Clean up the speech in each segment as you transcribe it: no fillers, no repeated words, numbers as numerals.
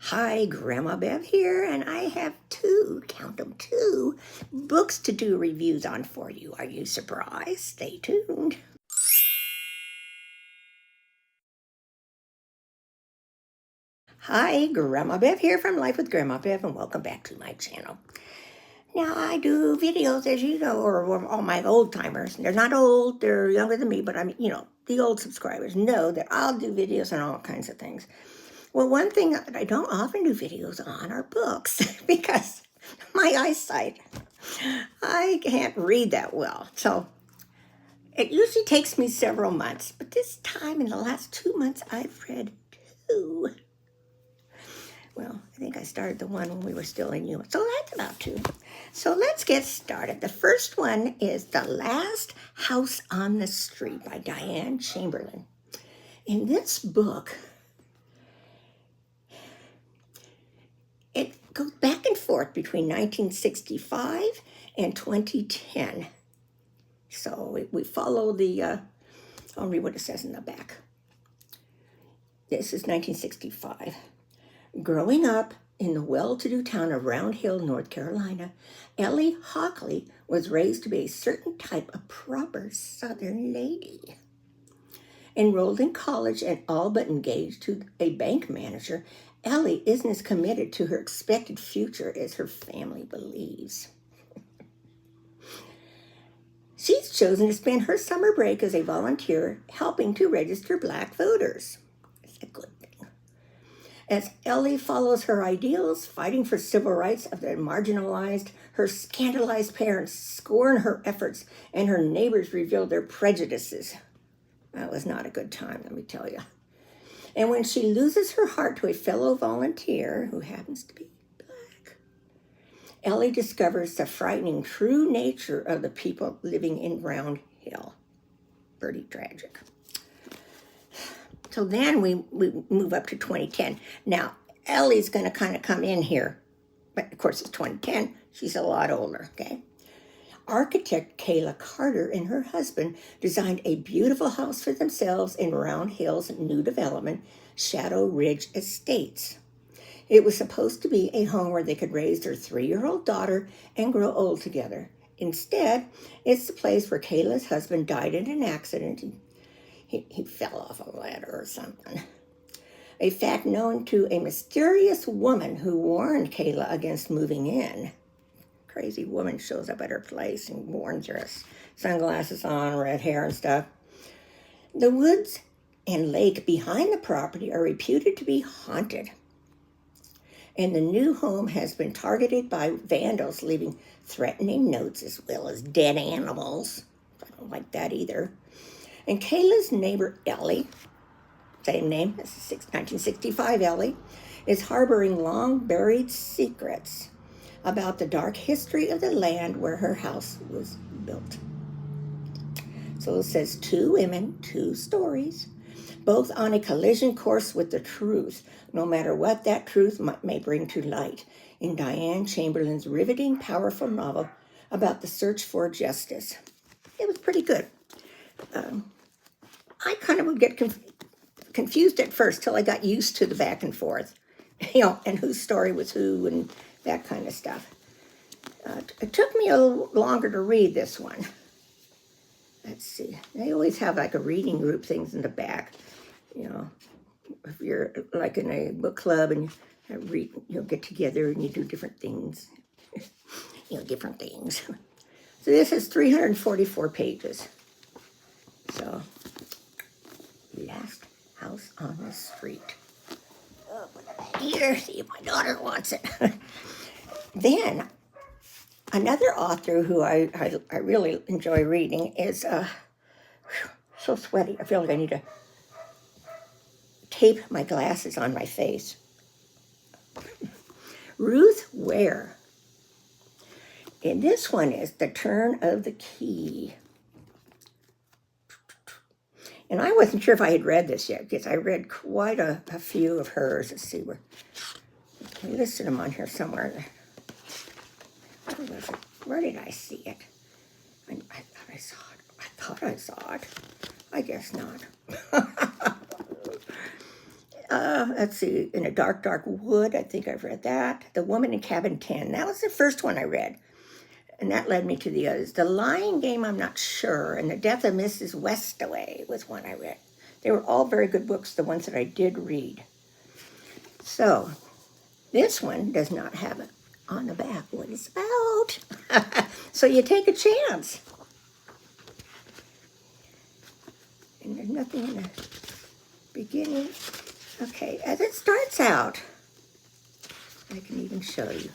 Hi, Grandma Bev here, and I have count them, two books to do reviews on for you. Are you surprised? Stay tuned. Hi, Grandma Bev here from Life with Grandma Bev, and welcome back to my channel. Now, I do videos, as you know, or all my old timers. They're not old, they're younger than me, but the old subscribers know that I'll do videos on all kinds of things. Well, one thing that I don't often do videos on are books because my eyesight, I can't read that well. So it usually takes me several months, but this time in the last 2 months, I've read two. Well, I think I started the one when we were still in Yuma, so that's about two. So let's get started. The first one is The Last House on the Street by Diane Chamberlain. In this book, it goes back and forth between 1965 and 2010. So we follow I'll read what it says in the back. This is 1965. Growing up in the well-to-do town of Round Hill, North Carolina, Ellie Hockley was raised to be a certain type of proper Southern lady. Enrolled in college and all but engaged to a bank manager, Ellie isn't as committed to her expected future as her family believes. She's chosen to spend her summer break as a volunteer helping to register Black voters. It's a good thing. As Ellie follows her ideals, fighting for civil rights of the marginalized, her scandalized parents scorn her efforts, and her neighbors reveal their prejudices. That was not a good time, let me tell you. And when she loses her heart to a fellow volunteer who happens to be Black, Ellie discovers the frightening true nature of the people living in Round Hill. Pretty tragic. So then we move up to 2010. Now, Ellie's going to kind of come in here, but of course it's 2010. She's a lot older, okay? Architect Kayla Carter and her husband designed a beautiful house for themselves in Round Hill's new development, Shadow Ridge Estates. It was supposed to be a home where they could raise their 3-year-old daughter and grow old together. Instead, it's the place where Kayla's husband died in an accident. He fell off a ladder or something. A fact known to a mysterious woman who warned Kayla against moving in. Crazy woman shows up at her place and warns her, sunglasses on, red hair and stuff. The woods and lake behind the property are reputed to be haunted. And the new home has been targeted by vandals, leaving threatening notes as well as dead animals. I don't like that either. And Kayla's neighbor, Ellie, same name, this is 1965 Ellie, is harboring long-buried secrets about the dark history of the land where her house was built. So it says 2 women, 2 stories, both on a collision course with the truth, no matter what that truth may bring to light, in Diane Chamberlain's riveting, powerful novel about the search for justice. It was pretty good. I kind of would get confused at first till I got used to the back and forth, and whose story was who and that kind of stuff. It took me a little longer to read this one. Let's see. They always have like a reading group things in the back. If you're like in a book club and you get together and you do different things. Different things. So this is 344 pages. So, Last House on the Street. Oh, put it here, see if my daughter wants it. Then, another author who I really enjoy reading is, so sweaty, I feel like I need to tape my glasses on my face. Ruth Ware. And this one is The Turn of the Key. And I wasn't sure if I had read this yet, because I read quite a few of hers. Let's see, I listed them on here somewhere. Where did I see it? I thought I saw it. I guess not. let's see, In a Dark, Dark Wood, I think I've read that. The Woman in Cabin 10, that was the first one I read. And that led me to the others. The Lying Game, I'm not sure. And The Death of Mrs. Westaway was one I read. They were all very good books, the ones that I did read. So, this one does not have it on the back what it's about. So you take a chance. And there's nothing in the beginning. Okay, as it starts out, I can even show you.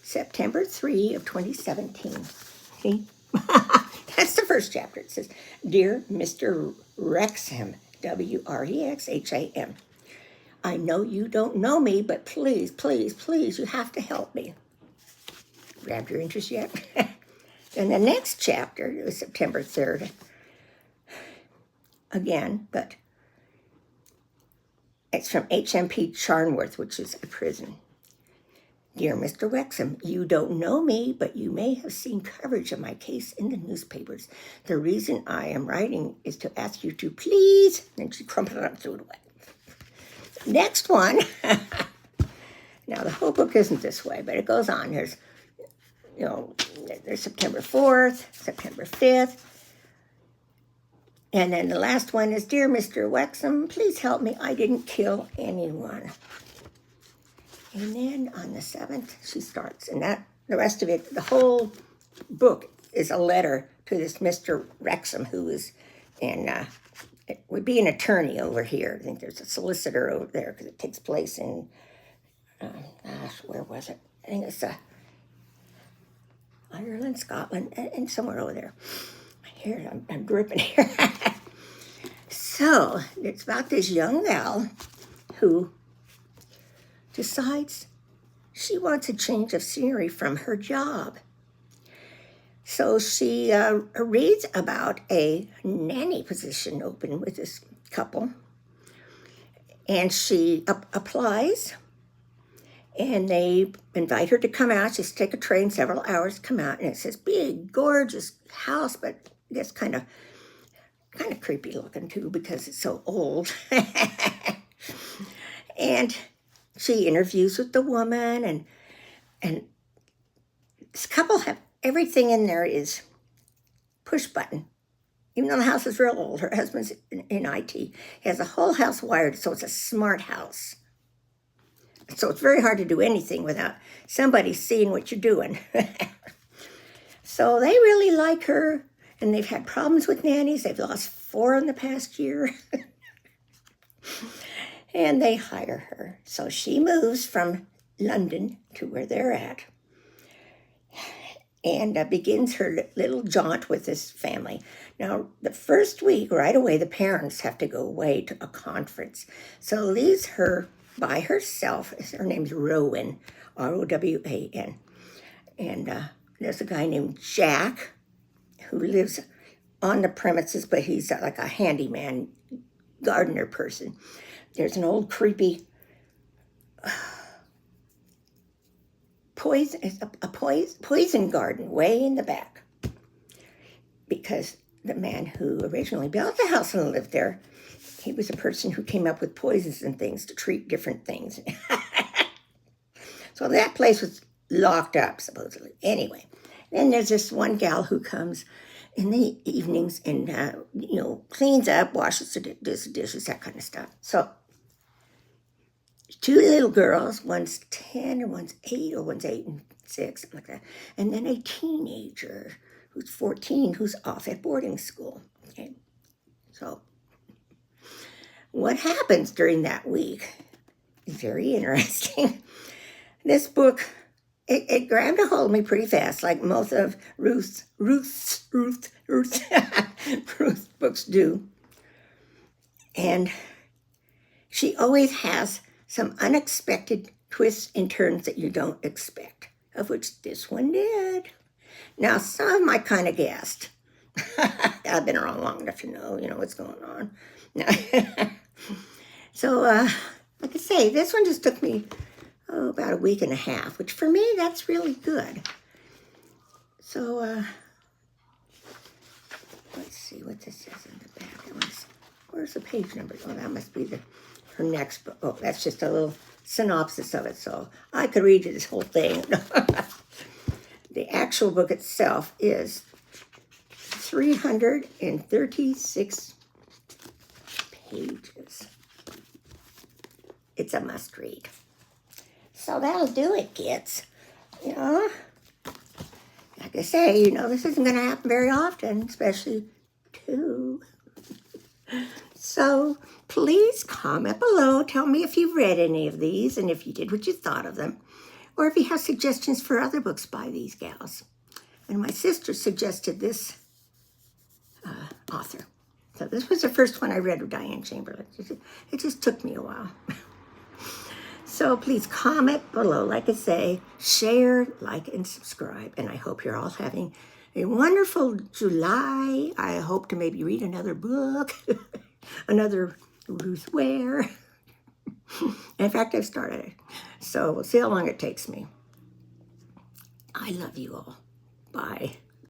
September 3 of 2017. See? That's the first chapter. It says, Dear Mr. Wrexham, W-R-E-X-H-A-M. I know you don't know me, but please, please, please, you have to help me. Grabbed your interest yet? And the next chapter, it was September 3rd. Again, but it's from HMP Charnworth, which is a prison. Dear Mr. Wrexham, you don't know me, but you may have seen coverage of my case in the newspapers. The reason I am writing is to ask you to please, and she crumpled it up and threw it away. Next one. Now, the whole book isn't this way, but it goes on. There's September 4th, September 5th. And then the last one is, Dear Mr. Wrexham, please help me. I didn't kill anyone. And then on the 7th, she starts. And that, the rest of it, the whole book is a letter to this Mr. Wrexham, who is in, it would be an attorney over here. I think there's a solicitor over there because it takes place in, where was it? I think it's Ireland, Scotland, and somewhere over there. Here, I'm dripping here. So, it's about this young gal who decides she wants a change of scenery from her job. So she reads about a nanny position open with this couple, and she applies, and they invite her to come out. She has to take a train several hours to come out, and it's this big, gorgeous house, but I guess kind of creepy looking too because it's so old. And she interviews with the woman, and this couple have everything in there is push button. Even though the house is real old, her husband's in IT. He has the whole house wired, so it's a smart house. So it's very hard to do anything without somebody seeing what you're doing. So they really like her, and they've had problems with nannies. They've lost 4 in the past year. And they hire her. So she moves from London to where they're at and begins her little jaunt with this family. Now, the first week, right away, the parents have to go away to a conference. So leaves her by herself. Her name's Rowan, R-O-W-A-N. And there's a guy named Jack who lives on the premises, but he's like a handyman, gardener person. There's an old creepy poison garden way in the back, because the man who originally built the house and lived there, he was a person who came up with poisons and things to treat different things. So that place was locked up, supposedly. Anyway, then there's this one gal who comes in the evenings and, cleans up, washes the dishes, that kind of stuff. So 2 little girls, one's 10 and one's 8, or one's 8 and 6, something like that. And then a teenager who's 14 who's off at boarding school. Okay, so what happens during that week is very interesting. This book, it grabbed a hold of me pretty fast, like most of Ruth's books do. And she always has some unexpected twists and turns that you don't expect, of which this one did. Now, some of my kind of guessed. I've been around long enough to know, what's going on. Now, so, like I say, this one just took me, about a week and a half, which for me, that's really good. So, let's see what this says in the back. Where's the page number? Oh, that must be the her next book. Oh, that's just a little synopsis of it, so I could read you this whole thing. The actual book itself is 336 pages. It's a must read. So that'll do it, kids. You know, like I say, you know, this isn't going to happen very often, especially two. So please comment below. Tell me if you've read any of these and if you did, what you thought of them. Or if you have suggestions for other books by these gals. And my sister suggested this author. So this was the first one I read of Diane Chamberlain. It just took me a while. So please comment below, like I say, share, like, and subscribe. And I hope you're all having a wonderful July. I hope to maybe read another book, another Ruth Ware. In fact, I've started it. So we'll see how long it takes me. I love you all. Bye.